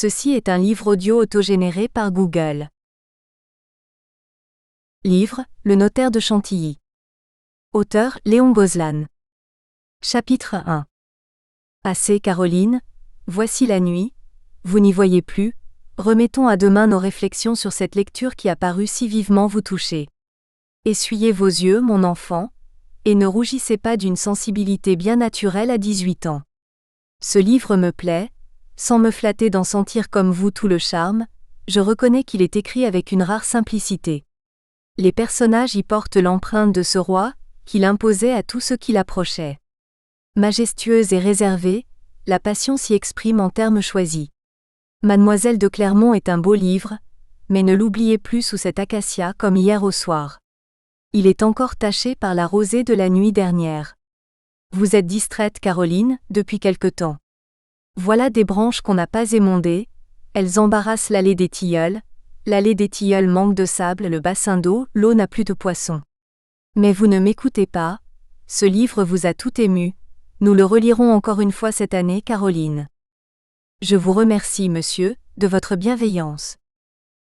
Ceci est un livre audio autogénéré par Google. Livre, Le notaire de Chantilly. Auteur, Léon Gozlan. Chapitre 1. Assez, Caroline, voici la nuit, vous n'y voyez plus, remettons à demain nos réflexions sur cette lecture qui a paru si vivement vous toucher. Essuyez vos yeux, mon enfant, et ne rougissez pas d'une sensibilité bien naturelle à 18 ans. Ce livre me plaît, sans me flatter d'en sentir comme vous tout le charme, je reconnais qu'il est écrit avec une rare simplicité. Les personnages y portent l'empreinte de ce roi, qu'il imposait à tous ceux qui l'approchaient. Majestueuse et réservée, la passion s'y exprime en termes choisis. Mademoiselle de Clermont est un beau livre, mais ne l'oubliez plus sous cet acacia comme hier au soir. Il est encore taché par la rosée de la nuit dernière. Vous êtes distraite, Caroline, depuis quelque temps. Voilà des branches qu'on n'a pas émondées, elles embarrassent l'allée des tilleuls manque de sable, le bassin d'eau, l'eau n'a plus de poissons. Mais vous ne m'écoutez pas, ce livre vous a tout ému, nous le relirons encore une fois cette année, Caroline. Je vous remercie, monsieur, de votre bienveillance.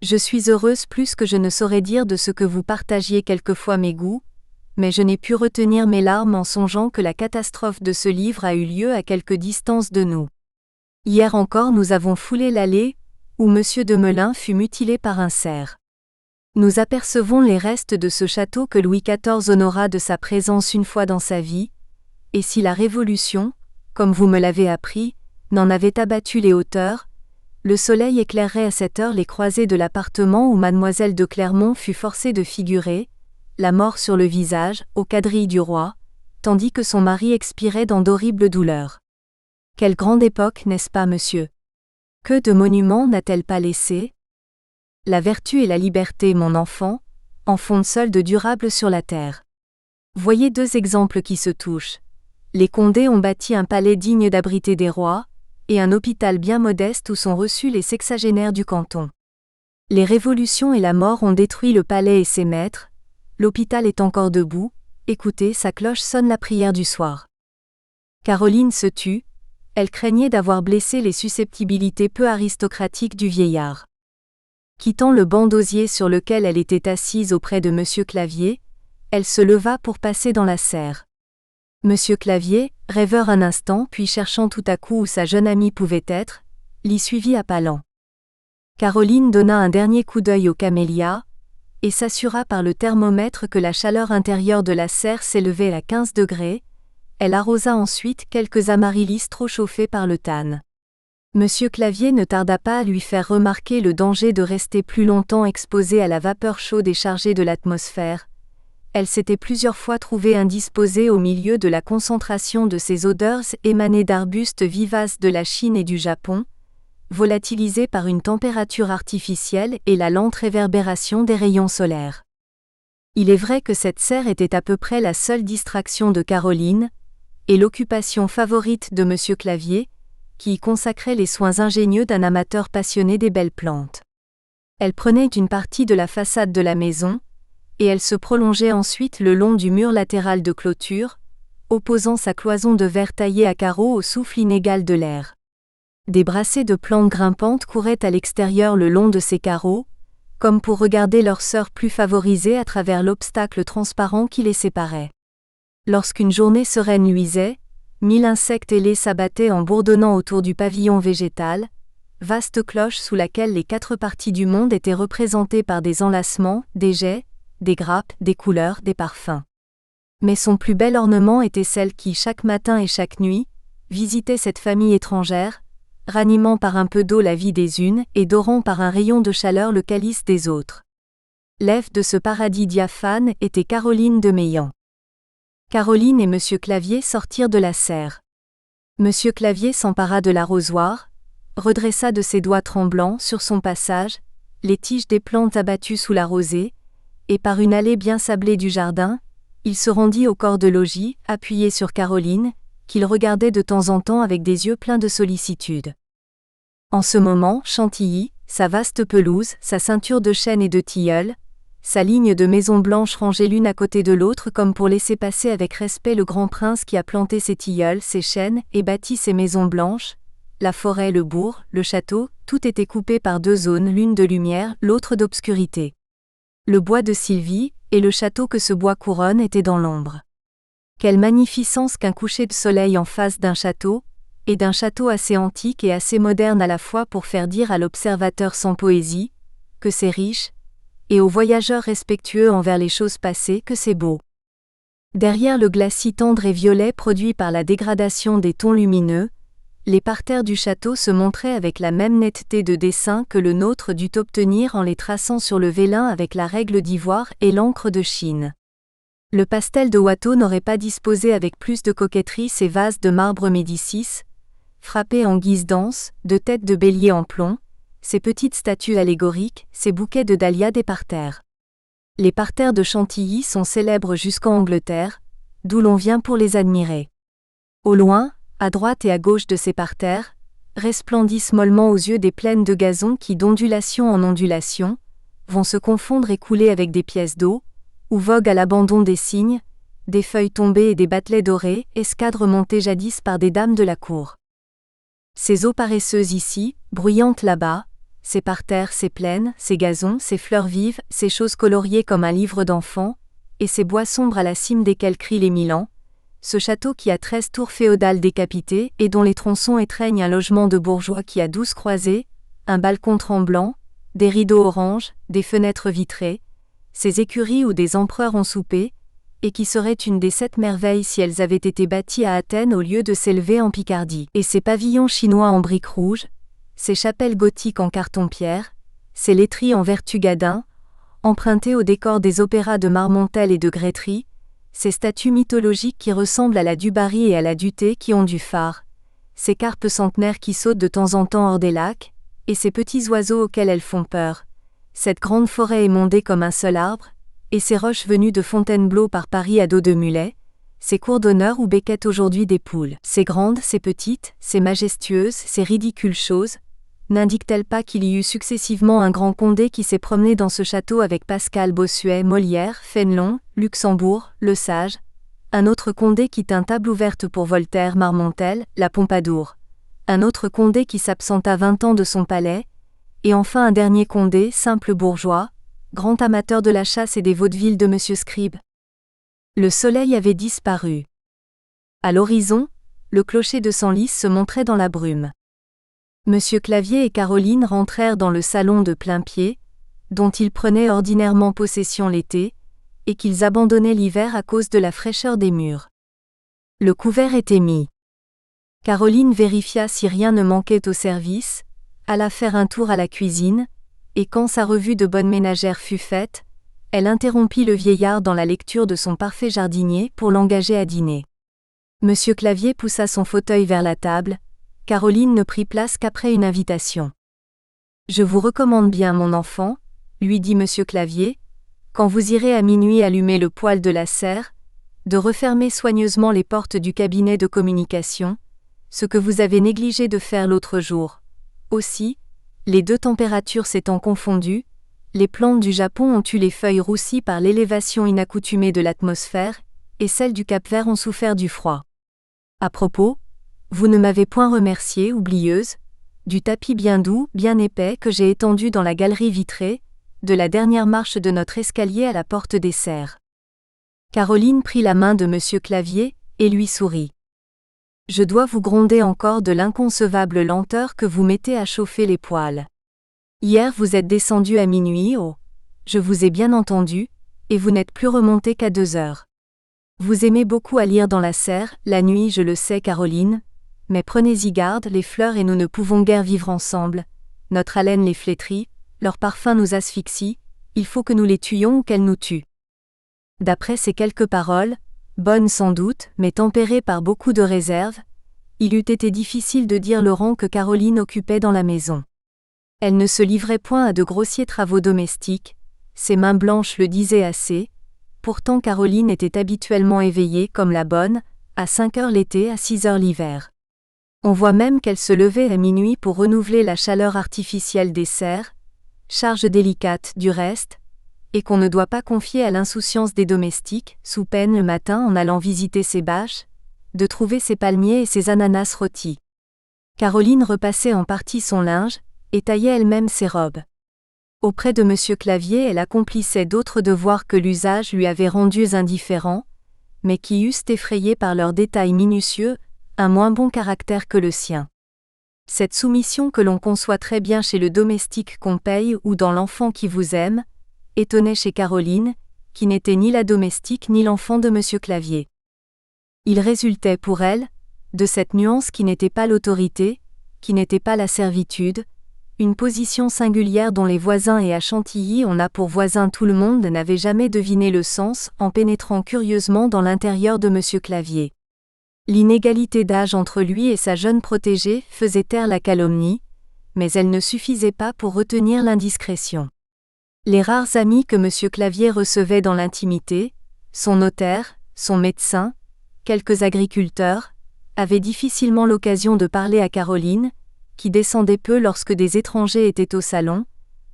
Je suis heureuse plus que je ne saurais dire de ce que vous partagiez quelquefois mes goûts, mais je n'ai pu retenir mes larmes en songeant que la catastrophe de ce livre a eu lieu à quelque distance de nous. Hier encore nous avons foulé l'allée, où monsieur de Melun fut mutilé par un cerf. Nous apercevons les restes de ce château que Louis XIV honora de sa présence une fois dans sa vie, et si la Révolution, comme vous me l'avez appris, n'en avait abattu les hauteurs, le soleil éclairerait à cette heure les croisées de l'appartement où mademoiselle de Clermont fut forcée de figurer, la mort sur le visage, aux quadrilles du roi, tandis que son mari expirait dans d'horribles douleurs. Quelle grande époque, n'est-ce pas, monsieur? Que de monuments n'a-t-elle pas laissé? La vertu et la liberté, mon enfant, en fondent seules de durables sur la terre. Voyez deux exemples qui se touchent. Les Condé ont bâti un palais digne d'abriter des rois, et un hôpital bien modeste où sont reçus les sexagénaires du canton. Les révolutions et la mort ont détruit le palais et ses maîtres, l'hôpital est encore debout, écoutez, sa cloche sonne la prière du soir. Caroline se tut, elle craignait d'avoir blessé les susceptibilités peu aristocratiques du vieillard. Quittant le banc d'osier sur lequel elle était assise auprès de monsieur Clavier, elle se leva pour passer dans la serre. Monsieur Clavier, rêveur un instant puis cherchant tout à coup où sa jeune amie pouvait être, l'y suivit à pas lents. Caroline donna un dernier coup d'œil aux camélias, et s'assura par le thermomètre que la chaleur intérieure de la serre s'élevait à 15 degrés, elle arrosa ensuite quelques amaryllis trop chauffés par le than. Monsieur Clavier ne tarda pas à lui faire remarquer le danger de rester plus longtemps exposé à la vapeur chaude et chargée de l'atmosphère. Elle s'était plusieurs fois trouvée indisposée au milieu de la concentration de ces odeurs émanées d'arbustes vivaces de la Chine et du Japon, volatilisées par une température artificielle et la lente réverbération des rayons solaires. Il est vrai que cette serre était à peu près la seule distraction de Caroline, et l'occupation favorite de monsieur Clavier, qui y consacrait les soins ingénieux d'un amateur passionné des belles plantes. Elle prenait une partie de la façade de la maison, et elle se prolongeait ensuite le long du mur latéral de clôture, opposant sa cloison de verre taillé à carreaux au souffle inégal de l'air. Des brassées de plantes grimpantes couraient à l'extérieur le long de ces carreaux, comme pour regarder leur sœur plus favorisée à travers l'obstacle transparent qui les séparait. Lorsqu'une journée sereine luisait, 1000 insectes ailés s'abattaient en bourdonnant autour du pavillon végétal, vaste cloche sous laquelle les 4 parties du monde étaient représentées par des enlacements, des jets, des grappes, des couleurs, des parfums. Mais son plus bel ornement était celle qui, chaque matin et chaque nuit, visitait cette famille étrangère, ranimant par un peu d'eau la vie des unes et dorant par un rayon de chaleur le calice des autres. L'Ève de ce paradis diaphane était Caroline de Meilhan. Caroline et monsieur Clavier sortirent de la serre. Monsieur Clavier s'empara de l'arrosoir, redressa de ses doigts tremblants sur son passage les tiges des plantes abattues sous la rosée, et par une allée bien sablée du jardin, il se rendit au corps de logis, appuyé sur Caroline, qu'il regardait de temps en temps avec des yeux pleins de sollicitude. En ce moment, Chantilly, sa vaste pelouse, sa ceinture de chênes et de tilleuls, sa ligne de maisons blanches rangées l'une à côté de l'autre comme pour laisser passer avec respect le grand prince qui a planté ses tilleuls, ses chênes et bâti ses maisons blanches, la forêt, le bourg, le château, tout était coupé par deux zones, l'une de lumière, l'autre d'obscurité. Le bois de Sylvie, et le château que ce bois couronne étaient dans l'ombre. Quelle magnificence qu'un coucher de soleil en face d'un château, et d'un château assez antique et assez moderne à la fois pour faire dire à l'observateur sans poésie, que c'est riche, et aux voyageurs respectueux envers les choses passées que c'est beau. Derrière le glacis tendre et violet produit par la dégradation des tons lumineux, les parterres du château se montraient avec la même netteté de dessin que le nôtre dut obtenir en les traçant sur le vélin avec la règle d'ivoire et l'encre de Chine. Le pastel de Watteau n'aurait pas disposé avec plus de coquetterie ces vases de marbre Médicis, frappés en guise d'anse, de têtes de bélier en plomb, ces petites statues allégoriques, ces bouquets de dahlias des parterres. Les parterres de Chantilly sont célèbres jusqu'en Angleterre, d'où l'on vient pour les admirer. Au loin, à droite et à gauche de ces parterres, resplendissent mollement aux yeux des plaines de gazon qui d'ondulation en ondulation, vont se confondre et couler avec des pièces d'eau, où voguent à l'abandon des cygnes, des feuilles tombées et des batelets dorés, escadres montées jadis par des dames de la cour. Ces eaux paresseuses ici, bruyantes là-bas, ces parterres, ces plaines, ces gazons, ces fleurs vives, ces choses coloriées comme un livre d'enfant, et ces bois sombres à la cime desquels crient les 1000 ans, ce château qui a 13 tours féodales décapitées et dont les tronçons étreignent un logement de bourgeois qui a 12 croisées, un balcon tremblant, des rideaux orange, des fenêtres vitrées, ces écuries où des empereurs ont soupé, et qui serait une des 7 merveilles si elles avaient été bâties à Athènes au lieu de s'élever en Picardie. Et ces pavillons chinois en briques rouges, ces chapelles gothiques en carton-pierre, ces laiteries en vertu gadin, empruntées au décor des opéras de Marmontel et de Grétry, ces statues mythologiques qui ressemblent à la du Barry et à la du Thé qui ont du phare, ces carpes centenaires qui sautent de temps en temps hors des lacs, et ces petits oiseaux auxquels elles font peur, cette grande forêt émondée comme un seul arbre, et ces roches venues de Fontainebleau par Paris à dos de mulet, ces cours d'honneur où becquettent aujourd'hui des poules, ces grandes, ces petites, ces majestueuses, ces ridicules choses, n'indiquent-elles pas qu'il y eut successivement un grand Condé qui s'est promené dans ce château avec Pascal, Bossuet, Molière, Fénelon, Luxembourg, Le Sage, un autre Condé qui tint table ouverte pour Voltaire, Marmontel, la Pompadour, un autre Condé qui s'absenta 20 ans de son palais, et enfin un dernier Condé, simple bourgeois, grand amateur de la chasse et des vaudevilles de M. Scribe. Le soleil avait disparu. À l'horizon, le clocher de Senlis se montrait dans la brume. Monsieur Clavier et Caroline rentrèrent dans le salon de plain-pied, dont ils prenaient ordinairement possession l'été, et qu'ils abandonnaient l'hiver à cause de la fraîcheur des murs. Le couvert était mis. Caroline vérifia si rien ne manquait au service, alla faire un tour à la cuisine, et quand sa revue de bonne ménagère fut faite, elle interrompit le vieillard dans la lecture de son parfait jardinier pour l'engager à dîner. Monsieur Clavier poussa son fauteuil vers la table, Caroline ne prit place qu'après une invitation. « Je vous recommande bien, mon enfant, » lui dit Monsieur Clavier, « quand vous irez à minuit allumer le poêle de la serre, de refermer soigneusement les portes du cabinet de communication, ce que vous avez négligé de faire l'autre jour. Aussi, les deux températures s'étant confondues, les plantes du Japon ont eu les feuilles roussies par l'élévation inaccoutumée de l'atmosphère, et celles du Cap-Vert ont souffert du froid. À propos, vous ne m'avez point remerciée, oublieuse, du tapis bien doux, bien épais que j'ai étendu dans la galerie vitrée, de la dernière marche de notre escalier à la porte des serres. » Caroline prit la main de Monsieur Clavier, et lui sourit. « Je dois vous gronder encore de l'inconcevable lenteur que vous mettez à chauffer les poêles. Hier vous êtes descendu à minuit, je vous ai bien entendu, et vous n'êtes plus remonté qu'à 2 heures. Vous aimez beaucoup à lire dans la serre, la nuit, je le sais, Caroline, mais prenez-y garde, les fleurs et nous ne pouvons guère vivre ensemble, notre haleine les flétrit, leur parfum nous asphyxie, il faut que nous les tuions ou qu'elles nous tuent. » D'après ces quelques paroles, bonnes sans doute, mais tempérées par beaucoup de réserve, il eût été difficile de dire le rang que Caroline occupait dans la maison. Elle ne se livrait point à de grossiers travaux domestiques, ses mains blanches le disaient assez, pourtant Caroline était habituellement éveillée comme la bonne, à 5 heures l'été, à 6 heures l'hiver. On voit même qu'elle se levait à minuit pour renouveler la chaleur artificielle des serres, charge délicate du reste, et qu'on ne doit pas confier à l'insouciance des domestiques, sous peine le matin en allant visiter ses bâches, de trouver ses palmiers et ses ananas rôtis. Caroline repassait en partie son linge, et taillait elle-même ses robes. Auprès de M. Clavier, elle accomplissait d'autres devoirs que l'usage lui avait rendus indifférents, mais qui eussent effrayé par leurs détails minutieux un moins bon caractère que le sien. Cette soumission que l'on conçoit très bien chez le domestique qu'on paye ou dans l'enfant qui vous aime, étonnait chez Caroline, qui n'était ni la domestique ni l'enfant de M. Clavier. Il résultait pour elle, de cette nuance qui n'était pas l'autorité, qui n'était pas la servitude, une position singulière dont les voisins et à Chantilly on a pour voisin tout le monde n'avait jamais deviné le sens en pénétrant curieusement dans l'intérieur de M. Clavier. L'inégalité d'âge entre lui et sa jeune protégée faisait taire la calomnie, mais elle ne suffisait pas pour retenir l'indiscrétion. Les rares amis que M. Clavier recevait dans l'intimité, son notaire, son médecin, quelques agriculteurs, avaient difficilement l'occasion de parler à Caroline, qui descendait peu lorsque des étrangers étaient au salon,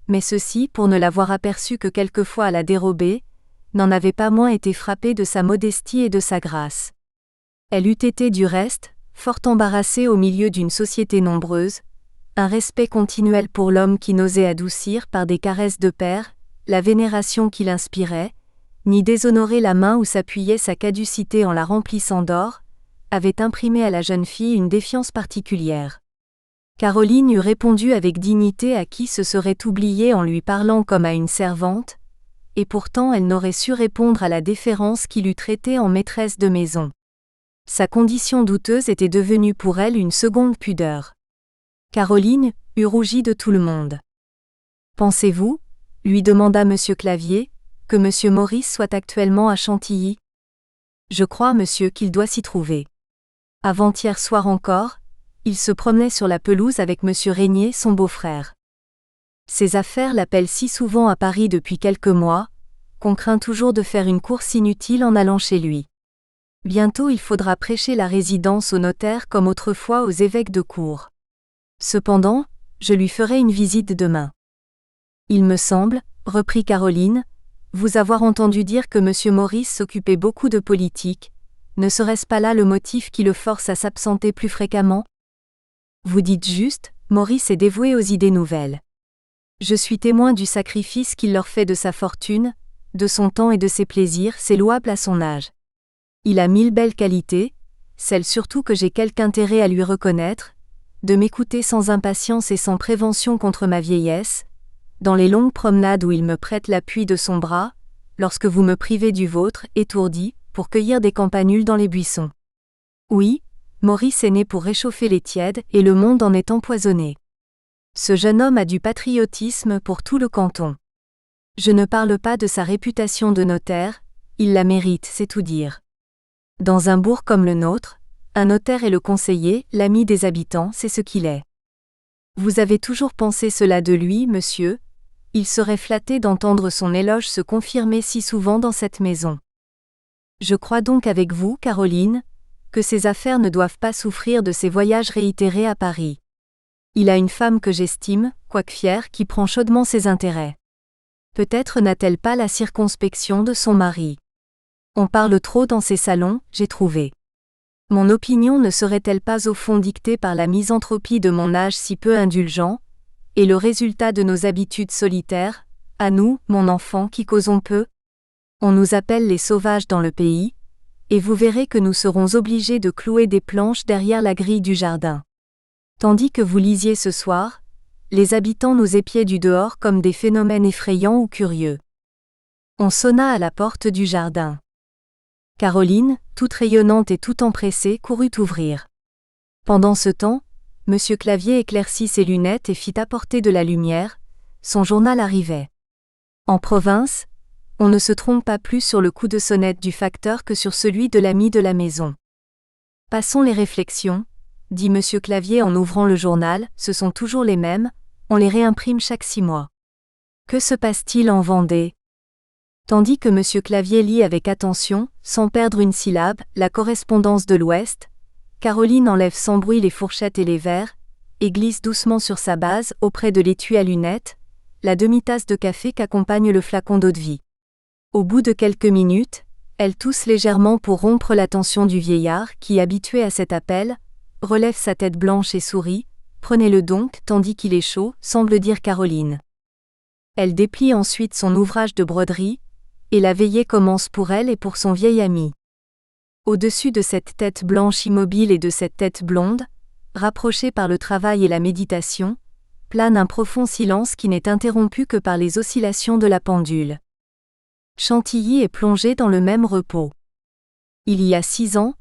mais ceux-ci, pour ne l'avoir aperçue que quelquefois à la dérobée, n'en avaient pas moins été frappés de sa modestie et de sa grâce. Elle eût été du reste, fort embarrassée au milieu d'une société nombreuse, un respect continuel pour l'homme qui n'osait adoucir par des caresses de père, la vénération qu'il inspirait, ni déshonorer la main où s'appuyait sa caducité en la remplissant d'or, avait imprimé à la jeune fille une défiance particulière. Caroline eût répondu avec dignité à qui se serait oublié en lui parlant comme à une servante, et pourtant elle n'aurait su répondre à la déférence qui l'eût traitée en maîtresse de maison. Sa condition douteuse était devenue pour elle une seconde pudeur. Caroline eût rougi de tout le monde. « Pensez-vous, » lui demanda M. Clavier, « que M. Maurice soit actuellement à Chantilly ? » « Je crois, monsieur, qu'il doit s'y trouver. Avant-hier soir encore, il se promenait sur la pelouse avec M. Régnier, son beau-frère. Ses affaires l'appellent si souvent à Paris depuis quelques mois, qu'on craint toujours de faire une course inutile en allant chez lui. Bientôt il faudra prêcher la résidence aux notaires comme autrefois aux évêques de cour. Cependant, je lui ferai une visite demain. Il me semble, reprit Caroline, vous avoir entendu dire que M. Maurice s'occupait beaucoup de politique, ne serait-ce pas là le motif qui le force à s'absenter plus fréquemment ? Vous dites juste, Maurice est dévoué aux idées nouvelles. Je suis témoin du sacrifice qu'il leur fait de sa fortune, de son temps et de ses plaisirs, c'est louable à son âge. Il a 1000 belles qualités, celles surtout que j'ai quelque intérêt à lui reconnaître, de m'écouter sans impatience et sans prévention contre ma vieillesse, dans les longues promenades où il me prête l'appui de son bras, lorsque vous me privez du vôtre, étourdi, pour cueillir des campanules dans les buissons. Oui, Maurice est né pour réchauffer les tièdes et le monde en est empoisonné. Ce jeune homme a du patriotisme pour tout le canton. Je ne parle pas de sa réputation de notaire, il la mérite, c'est tout dire. Dans un bourg comme le nôtre, un notaire est le conseiller, l'ami des habitants, c'est ce qu'il est. Vous avez toujours pensé cela de lui, monsieur ? Il serait flatté d'entendre son éloge se confirmer si souvent dans cette maison. Je crois donc avec vous, Caroline, que ses affaires ne doivent pas souffrir de ses voyages réitérés à Paris. Il a une femme que j'estime, quoique fière, qui prend chaudement ses intérêts. Peut-être n'a-t-elle pas la circonspection de son mari. On parle trop dans ces salons, j'ai trouvé. Mon opinion ne serait-elle pas au fond dictée par la misanthropie de mon âge si peu indulgent, et le résultat de nos habitudes solitaires, à nous, mon enfant, qui causons peu ? On nous appelle les sauvages dans le pays, et vous verrez que nous serons obligés de clouer des planches derrière la grille du jardin. Tandis que vous lisiez ce soir, les habitants nous épiaient du dehors comme des phénomènes effrayants ou curieux. On sonna à la porte du jardin. Caroline, toute rayonnante et tout empressée, courut ouvrir. Pendant ce temps, M. Clavier éclaircit ses lunettes et fit apporter de la lumière, son journal arrivait. En province, on ne se trompe pas plus sur le coup de sonnette du facteur que sur celui de l'ami de la maison. Passons les réflexions, dit M. Clavier en ouvrant le journal, ce sont toujours les mêmes, on les réimprime chaque 6 mois. Que se passe-t-il en Vendée ? Tandis que M. Clavier lit avec attention, sans perdre une syllabe, la correspondance de l'Ouest, Caroline enlève sans bruit les fourchettes et les verres, et glisse doucement sur sa base, auprès de l'étui à lunettes, la demi-tasse de café qu'accompagne le flacon d'eau-de-vie. Au bout de quelques minutes, elle tousse légèrement pour rompre l'attention du vieillard qui, habitué à cet appel, relève sa tête blanche et sourit, prenez-le donc, tandis qu'il est chaud, semble dire Caroline. Elle déplie ensuite son ouvrage de broderie, et la veillée commence pour elle et pour son vieil ami. Au-dessus de cette tête blanche immobile et de cette tête blonde, rapprochée par le travail et la méditation, plane un profond silence qui n'est interrompu que par les oscillations de la pendule. Chantilly est plongé dans le même repos. Il y a 6 ans,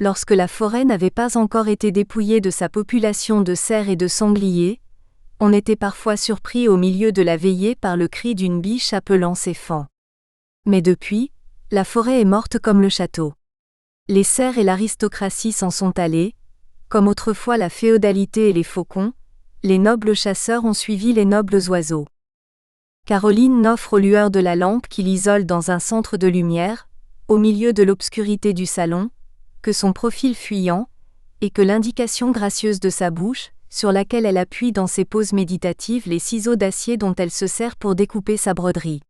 lorsque la forêt n'avait pas encore été dépouillée de sa population de cerfs et de sangliers, on était parfois surpris au milieu de la veillée par le cri d'une biche appelant ses fans. Mais depuis, la forêt est morte comme le château. Les cerfs et l'aristocratie s'en sont allés, comme autrefois la féodalité et les faucons, les nobles chasseurs ont suivi les nobles oiseaux. Caroline n'offre aux lueurs de la lampe qui l'isole dans un centre de lumière, au milieu de l'obscurité du salon, que son profil fuyant, et que l'indication gracieuse de sa bouche, sur laquelle elle appuie dans ses pauses méditatives les ciseaux d'acier dont elle se sert pour découper sa broderie.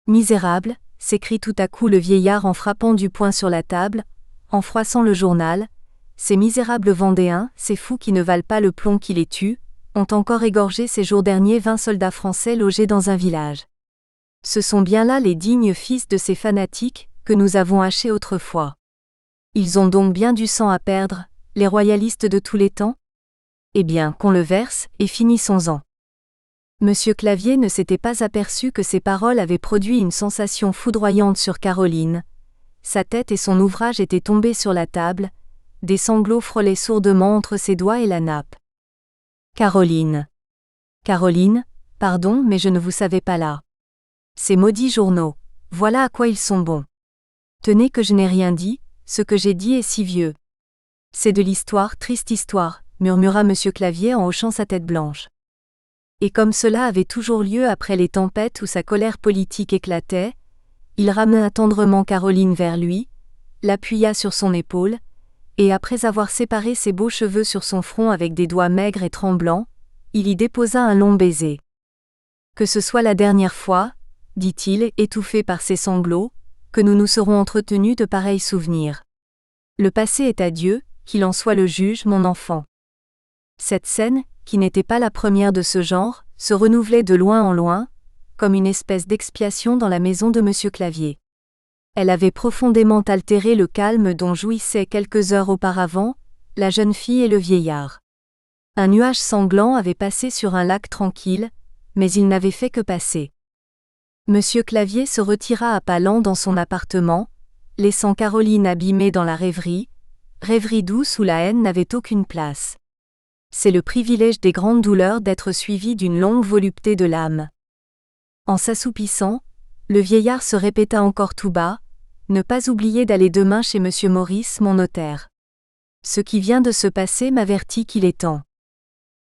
Misérable, s'écrie tout à coup le vieillard en frappant du poing sur la table, en froissant le journal, ces misérables Vendéens, ces fous qui ne valent pas le plomb qui les tue, ont encore égorgé ces jours derniers 20 soldats français logés dans un village. Ce sont bien là les dignes fils de ces fanatiques, que nous avons hachés autrefois. Ils ont donc bien du sang à perdre, les royalistes de tous les temps ? Eh bien, qu'on le verse, et finissons-en. Monsieur Clavier ne s'était pas aperçu que ces paroles avaient produit une sensation foudroyante sur Caroline. Sa tête et son ouvrage étaient tombés sur la table, des sanglots frôlaient sourdement entre ses doigts et la nappe. Caroline. Caroline, pardon, mais je ne vous savais pas là. Ces maudits journaux, voilà à quoi ils sont bons. Tenez que je n'ai rien dit, ce que j'ai dit est si vieux. C'est de l'histoire, triste histoire, murmura Monsieur Clavier en hochant sa tête blanche. Et comme cela avait toujours lieu après les tempêtes où sa colère politique éclatait, il ramena tendrement Caroline vers lui, l'appuya sur son épaule, et après avoir séparé ses beaux cheveux sur son front avec des doigts maigres et tremblants, il y déposa un long baiser. Que ce soit la dernière fois, dit-il, étouffé par ses sanglots, que nous nous serons entretenus de pareils souvenirs. Le passé est à Dieu, qu'il en soit le juge, mon enfant. Cette scène, qui n'était pas la première de ce genre, se renouvelait de loin en loin, comme une espèce d'expiation dans la maison de Monsieur Clavier. Elle avait profondément altéré le calme dont jouissaient quelques heures auparavant la jeune fille et le vieillard. Un nuage sanglant avait passé sur un lac tranquille, mais il n'avait fait que passer. Monsieur Clavier se retira à pas lents dans son appartement, laissant Caroline abîmée dans la rêverie douce où la haine n'avait aucune place. C'est le privilège des grandes douleurs d'être suivi d'une longue volupté de l'âme. En s'assoupissant, le vieillard se répéta encore tout bas, ne pas oublier d'aller demain chez Monsieur Maurice, mon notaire. Ce qui vient de se passer m'avertit qu'il est temps.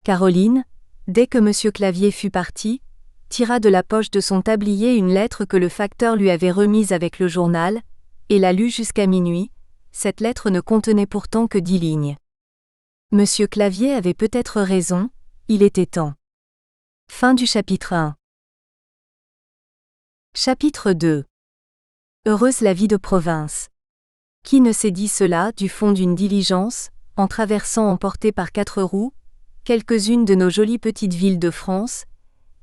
Caroline, dès que Monsieur Clavier fut parti, tira de la poche de son tablier une lettre que le facteur lui avait remise avec le journal, et la lut jusqu'à minuit. Cette lettre ne contenait pourtant que 10 lignes. Monsieur Clavier avait peut-être raison, il était temps. Fin du chapitre 1. Chapitre 2. Heureuse la vie de province. Qui ne s'est dit cela du fond d'une diligence, en traversant emporté par 4 roues, quelques-unes de nos jolies petites villes de France,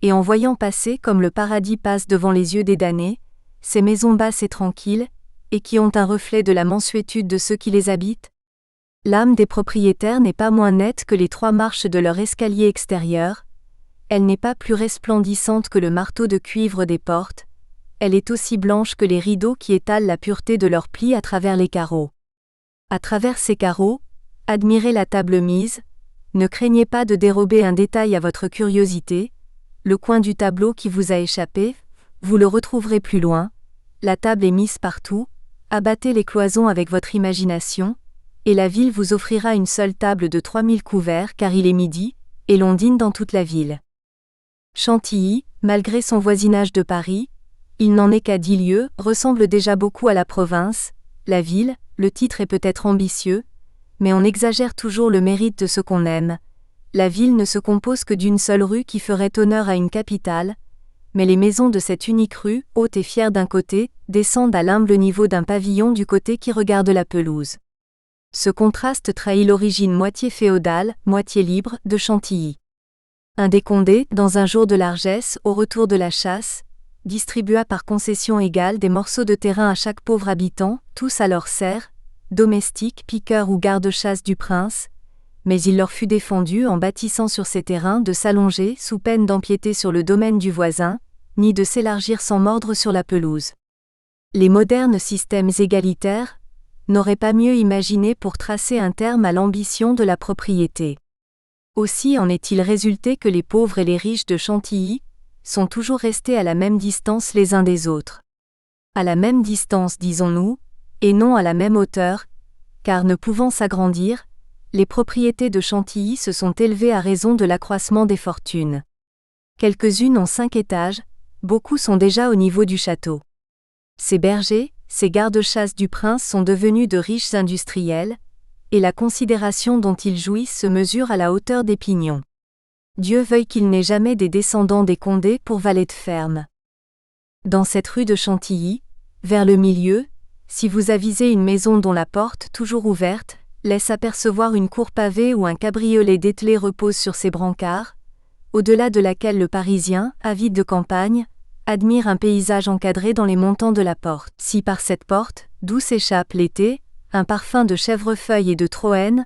et en voyant passer comme le paradis passe devant les yeux des damnés, ces maisons basses et tranquilles, et qui ont un reflet de la mansuétude de ceux qui les habitent? L'âme des propriétaires n'est pas moins nette que les 3 marches de leur escalier extérieur, elle n'est pas plus resplendissante que le marteau de cuivre des portes, elle est aussi blanche que les rideaux qui étalent la pureté de leurs plis à travers les carreaux. À travers ces carreaux, admirez la table mise, ne craignez pas de dérober un détail à votre curiosité, le coin du tableau qui vous a échappé, vous le retrouverez plus loin, la table est mise partout, abattez les cloisons avec votre imagination, et la ville vous offrira une seule table de 3000 couverts car il est midi, et l'on dîne dans toute la ville. Chantilly, malgré son voisinage de Paris, il n'en est qu'à 10 lieues, ressemble déjà beaucoup à la province, la ville, le titre est peut-être ambitieux, mais on exagère toujours le mérite de ce qu'on aime. La ville ne se compose que d'une seule rue qui ferait honneur à une capitale, mais les maisons de cette unique rue, haute et fière d'un côté, descendent à l'humble niveau d'un pavillon du côté qui regarde la pelouse. Ce contraste trahit l'origine moitié féodale, moitié libre, de Chantilly. Un des Condé, dans un jour de largesse, au retour de la chasse, distribua par concession égale des morceaux de terrain à chaque pauvre habitant, tous alors serfs, domestiques, piqueurs ou gardes-chasse du prince, mais il leur fut défendu en bâtissant sur ces terrains de s'allonger sous peine d'empiéter sur le domaine du voisin, ni de s'élargir sans mordre sur la pelouse. Les modernes systèmes égalitaires n'auraient pas mieux imaginé pour tracer un terme à l'ambition de la propriété. Aussi en est-il résulté que les pauvres et les riches de Chantilly sont toujours restés à la même distance les uns des autres. À la même distance, disons-nous, et non à la même hauteur, car ne pouvant s'agrandir, les propriétés de Chantilly se sont élevées à raison de l'accroissement des fortunes. Quelques-unes ont 5 étages, beaucoup sont déjà au niveau du château. Ces bergers, ces gardes-chasse du prince sont devenus de riches industriels, et la considération dont ils jouissent se mesure à la hauteur des pignons. Dieu veuille qu'il n'ait jamais des descendants des Condé pour valets de ferme. Dans cette rue de Chantilly, vers le milieu, si vous avisez une maison dont la porte, toujours ouverte, laisse apercevoir une cour pavée où un cabriolet dételé repose sur ses brancards, au-delà de laquelle le Parisien, avide de campagne, admire un paysage encadré dans les montants de la porte. Si par cette porte, d'où s'échappe l'été, un parfum de chèvrefeuille et de troène,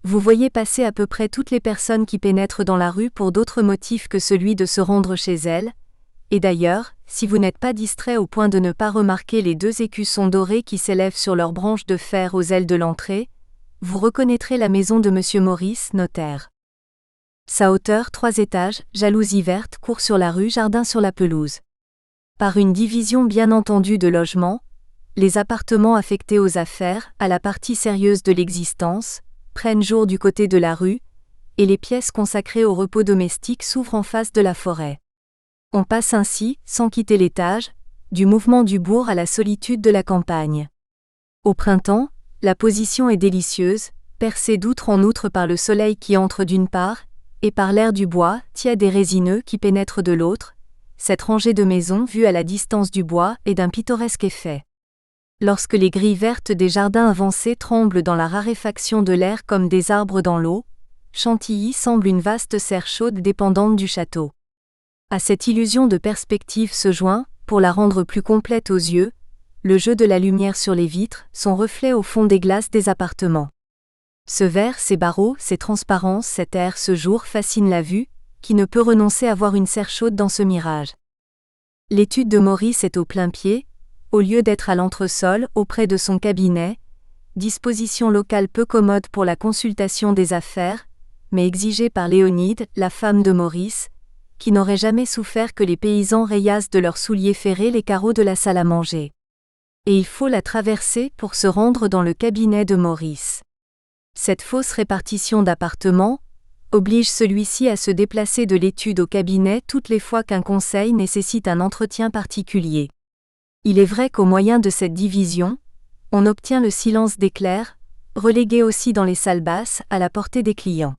vous voyez passer à peu près toutes les personnes qui pénètrent dans la rue pour d'autres motifs que celui de se rendre chez elles, et d'ailleurs, si vous n'êtes pas distrait au point de ne pas remarquer les 2 écussons dorés qui s'élèvent sur leurs branches de fer aux ailes de l'entrée, vous reconnaîtrez la maison de M. Maurice, notaire. Sa hauteur, 3 étages, jalousie verte, court sur la rue, jardin sur la pelouse. Par une division bien entendue de logements, les appartements affectés aux affaires, à la partie sérieuse de l'existence, prennent jour du côté de la rue, et les pièces consacrées au repos domestique s'ouvrent en face de la forêt. On passe ainsi, sans quitter l'étage, du mouvement du bourg à la solitude de la campagne. Au printemps, la position est délicieuse, percée d'outre en outre par le soleil qui entre d'une part, et par l'air du bois, tiède et résineux qui pénètre de l'autre. Cette rangée de maisons vue à la distance du bois est d'un pittoresque effet. Lorsque les grilles vertes des jardins avancés tremblent dans la raréfaction de l'air comme des arbres dans l'eau, Chantilly semble une vaste serre chaude dépendante du château. À cette illusion de perspective se joint, pour la rendre plus complète aux yeux, le jeu de la lumière sur les vitres, son reflet au fond des glaces des appartements. Ce verre, ces barreaux, ces transparences, cet air, ce jour fascine la vue, qui ne peut renoncer à voir une serre chaude dans ce mirage. L'étude de Maurice est au plein pied, au lieu d'être à l'entresol, auprès de son cabinet, disposition locale peu commode pour la consultation des affaires, mais exigée par Léonide, la femme de Maurice, qui n'aurait jamais souffert que les paysans rayassent de leurs souliers ferrés les carreaux de la salle à manger. Et il faut la traverser pour se rendre dans le cabinet de Maurice. Cette fausse répartition d'appartements oblige celui-ci à se déplacer de l'étude au cabinet toutes les fois qu'un conseil nécessite un entretien particulier. Il est vrai qu'au moyen de cette division, on obtient le silence des clercs, relégué aussi dans les salles basses à la portée des clients.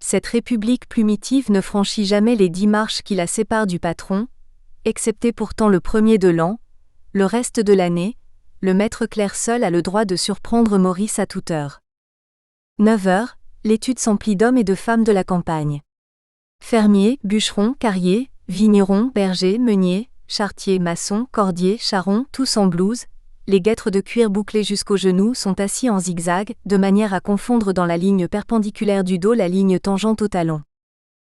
Cette république plumitive ne franchit jamais les 10 marches qui la séparent du patron, excepté pourtant le premier de l'an. Le reste de l'année, le maître clerc seul a le droit de surprendre Maurice à toute heure. 9 heures, l'étude s'emplit d'hommes et de femmes de la campagne. Fermiers, bûcherons, carriers, vignerons, bergers, meuniers, charretiers, maçons, cordiers, charrons, tous en blouse, les guêtres de cuir bouclées jusqu'aux genoux sont assis en zigzag, de manière à confondre dans la ligne perpendiculaire du dos la ligne tangente au talon.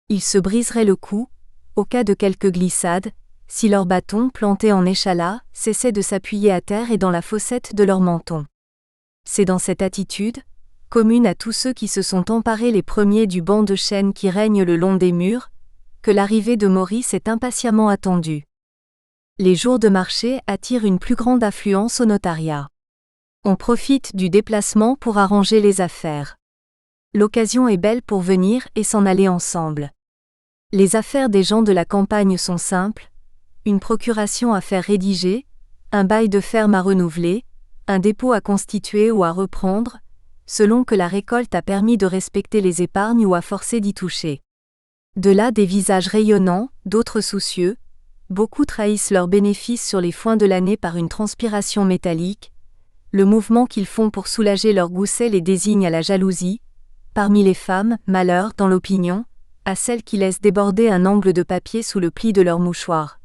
Ils se briseraient le cou, au cas de quelque glissade, si leurs bâtons, plantés en échalas, cessaient de s'appuyer à terre et dans la fossette de leur menton. C'est dans cette attitude, commune à tous ceux qui se sont emparés les premiers du banc de chêne qui règne le long des murs, que l'arrivée de Maurice est impatiemment attendue. Les jours de marché attirent une plus grande affluence au notariat. On profite du déplacement pour arranger les affaires. L'occasion est belle pour venir et s'en aller ensemble. Les affaires des gens de la campagne sont simples, une procuration à faire rédiger, un bail de ferme à renouveler, un dépôt à constituer ou à reprendre, selon que la récolte a permis de respecter les épargnes ou a forcé d'y toucher. De là des visages rayonnants, d'autres soucieux, beaucoup trahissent leurs bénéfices sur les foins de l'année par une transpiration métallique, Le mouvement qu'ils font pour soulager leur gousset les désigne à la jalousie, parmi les femmes, malheur dans l'opinion, à celles qui laissent déborder un angle de papier sous le pli de leur mouchoir.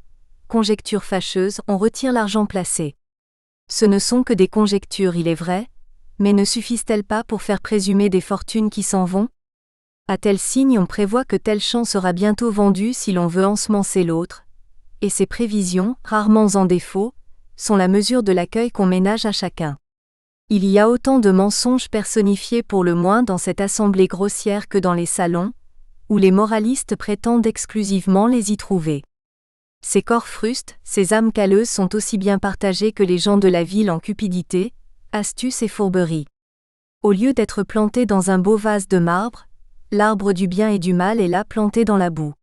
Conjecture fâcheuse, on retire l'argent placé. Ce ne sont que des conjectures, il est vrai, mais ne suffisent-elles pas pour faire présumer des fortunes qui s'en vont? À tel signe on prévoit que tel champ sera bientôt vendu si l'on veut ensemencer l'autre, et ces prévisions, rarement en défaut, sont la mesure de l'accueil qu'on ménage à chacun. Il y a autant de mensonges personnifiés pour le moins dans cette assemblée grossière que dans les salons, où les moralistes prétendent exclusivement les y trouver. Ces corps frustes, ces âmes calleuses sont aussi bien partagées que les gens de la ville en cupidité, astuce et fourberie. Au lieu d'être plantés dans un beau vase de marbre, l'arbre du bien et du mal est là planté dans la boue.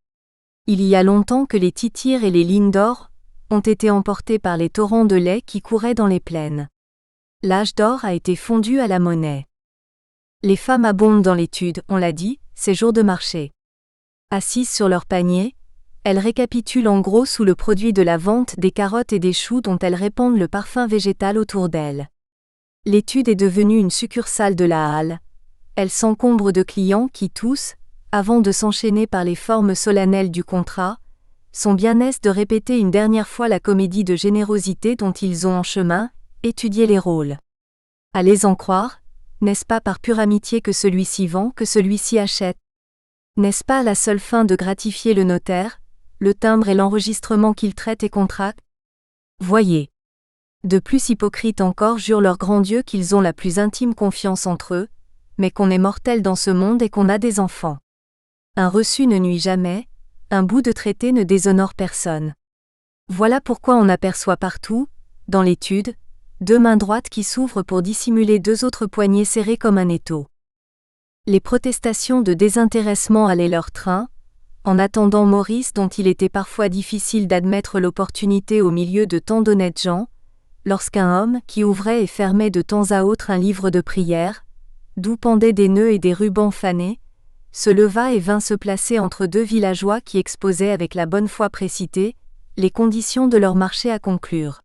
Il y a longtemps que les titires et les lignes d'or ont été emportés par les torrents de lait qui couraient dans les plaines. L'âge d'or a été fondu à la monnaie. Les femmes abondent dans l'étude, on l'a dit, ces jours de marché. Assises sur leur panier, elles récapitulent en gros sous le produit de la vente des carottes et des choux dont elles répandent le parfum végétal autour d'elles. L'étude est devenue une succursale de la halle. Elle s'encombre de clients qui tous, avant de s'enchaîner par les formes solennelles du contrat, sont bien aise de répéter une dernière fois la comédie de générosité dont ils ont en chemin étudié les rôles. Allez en croire, n'est-ce pas par pure amitié que celui-ci vend, que celui-ci achète? N'est-ce pas à la seule fin de gratifier le notaire, le timbre et l'enregistrement qu'ils traitent et contractent? Voyez. De plus hypocrites encore jurent leur grand Dieu qu'ils ont la plus intime confiance entre eux, mais qu'on est mortel dans ce monde et qu'on a des enfants. Un reçu ne nuit jamais, un bout de traité ne déshonore personne. Voilà pourquoi on aperçoit partout, dans l'étude, deux mains droites qui s'ouvrent pour dissimuler deux autres poignées serrées comme un étau. Les protestations de désintéressement allaient leur train, en attendant Maurice dont il était parfois difficile d'admettre l'opportunité au milieu de tant d'honnêtes gens, lorsqu'un homme qui ouvrait et fermait de temps à autre un livre de prière, d'où pendaient des nœuds et des rubans fanés, se leva et vint se placer entre deux villageois qui exposaient avec la bonne foi précitée les conditions de leur marché à conclure.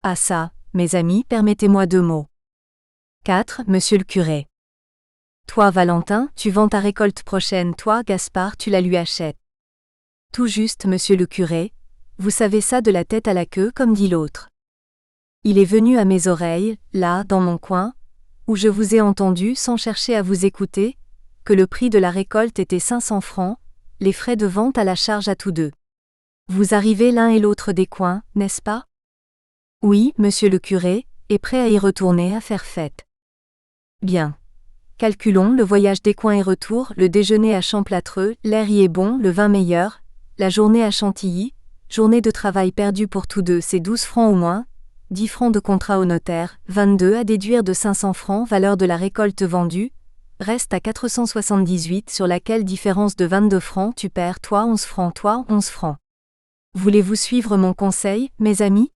Ah ça, mes amis, permettez-moi 2 mots. 4. Monsieur le curé. Toi, Valentin, tu vends ta récolte prochaine, toi, Gaspard, tu la lui achètes. Tout juste, monsieur le curé, vous savez ça de la tête à la queue, comme dit l'autre. Il est venu à mes oreilles, là, dans mon coin, où je vous ai entendu sans chercher à vous écouter, que le prix de la récolte était 500 francs, les frais de vente à la charge à tous deux. Vous arrivez l'un et l'autre des coins, n'est-ce pas? Oui, monsieur le curé, et prêt à y retourner à faire fête. Bien. Calculons le voyage des coins et retour, le déjeuner à Champlâtreux, l'air y est bon, le vin meilleur, la journée à Chantilly, journée de travail perdue pour tous deux, c'est 12 francs au moins, 10 francs de contrat au notaire, 22 à déduire de 500 francs, valeur de la récolte vendue, reste à 478 sur laquelle différence de 22 francs, tu perds toi 11 francs, toi 11 francs. Voulez-vous suivre mon conseil, mes amis?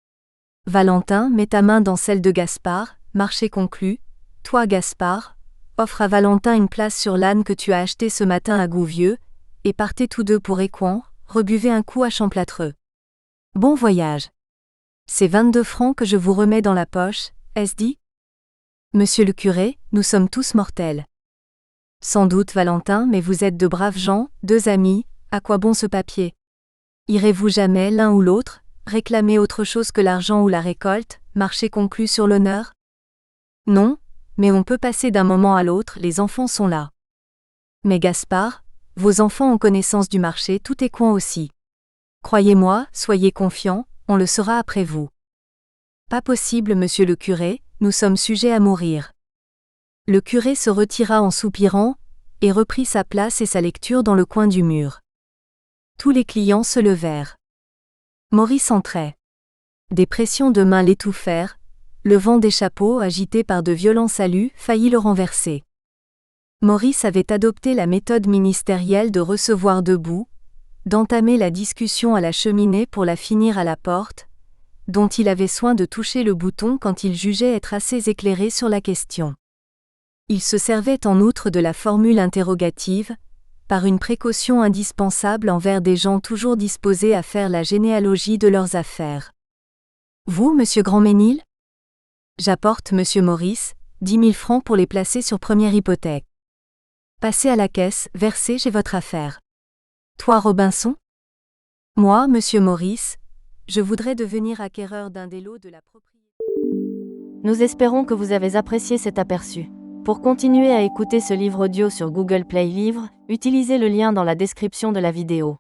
Valentin, mets ta main dans celle de Gaspard, marché conclu, toi Gaspard, offre à Valentin une place sur l'âne que tu as acheté ce matin à Gouvieux, et partez tous deux pour Écouen, rebuvez un coup à Champlâtreux. Bon voyage. C'est 22 francs que je vous remets dans la poche, est-ce dit? Monsieur le curé, nous sommes tous mortels. Sans doute Valentin, mais vous êtes de braves gens, 2 amis, à quoi bon ce papier? Irez-vous jamais l'un ou l'autre réclamer autre chose que l'argent ou la récolte, marché conclu sur l'honneur? Non, mais on peut passer d'un moment à l'autre, les enfants sont là. Mais Gaspard, vos enfants ont connaissance du marché, tout est coin aussi. Croyez-moi, soyez confiants, on le sera après vous. Pas possible, monsieur le curé, nous sommes sujets à mourir. Le curé se retira en soupirant, et reprit sa place et sa lecture dans le coin du mur. Tous les clients se levèrent. Maurice entrait. Des pressions de main l'étouffèrent, le vent des chapeaux agité par de violents saluts faillit le renverser. Maurice avait adopté la méthode ministérielle de recevoir debout, d'entamer la discussion à la cheminée pour la finir à la porte, dont il avait soin de toucher le bouton quand il jugeait être assez éclairé sur la question. Il se servait en outre de la formule interrogative, par une précaution indispensable envers des gens toujours disposés à faire la généalogie de leurs affaires. Vous, monsieur Grandmesnil? J'apporte, monsieur Maurice, 10 000 francs pour les placer sur première hypothèque. Passez à la caisse, versez, j'ai votre affaire. Toi, Robinson? Moi, monsieur Maurice, je voudrais devenir acquéreur d'un des lots de la propriété. Nous espérons que vous avez apprécié cet aperçu. Pour continuer à écouter ce livre audio sur Google Play Livres, utilisez le lien dans la description de la vidéo.